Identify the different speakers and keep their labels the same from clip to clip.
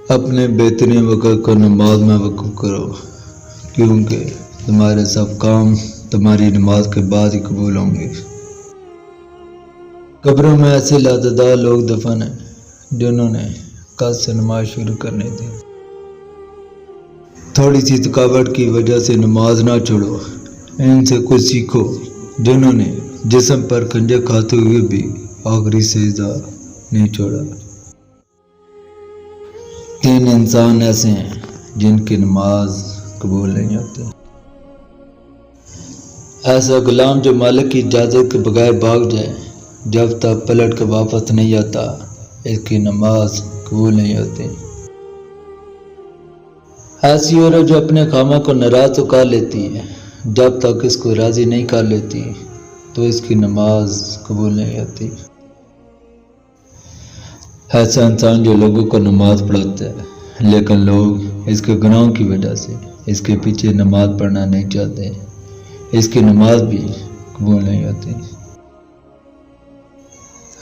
Speaker 1: اپنے بہترین وقت کو نماز میں وقوف کرو، کیونکہ تمہارے سب کام تمہاری نماز کے بعد ہی قبول ہوں گے۔ قبروں میں ایسے لاتعداد لوگ دفن ہیں جنہوں نے کل سے نماز شروع کرنی تھی۔ تھوڑی سی تھکاوٹ کی وجہ سے نماز نہ چھوڑو، ان سے کچھ سیکھو جنہوں نے جسم پر کنجر کھاتے ہوئے بھی آخری سجدہ نہیں چھوڑا۔ 3 انسان ایسے ہیں جن کی نماز قبول نہیں ہوتی۔ ایسا غلام جو مالک کی اجازت کے بغیر بھاگ جائے، جب تک پلٹ کے واپس نہیں آتا اس کی نماز قبول نہیں ہوتی۔ ایسی عورت جو اپنے خامہ کو ناراض تو کر لیتی ہے، جب تک اس کو راضی نہیں کر لیتی تو اس کی نماز قبول نہیں ہوتی۔ ایسا انسان جو لوگوں کو نماز پڑھاتا ہے لیکن لوگ اس کے گناہوں کی وجہ سے اس کے پیچھے نماز پڑھنا نہیں چاہتے، اس کی نماز بھی قبول نہیں ہوتی۔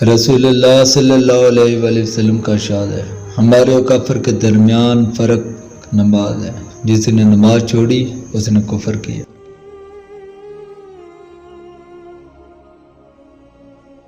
Speaker 1: رسول اللہ صلی اللہ علیہ وآلہ وسلم کا ارشاد ہے، ہمارے اور کفر کے درمیان فرق نماز ہے، جس نے نماز چھوڑی اس نے کفر کیا۔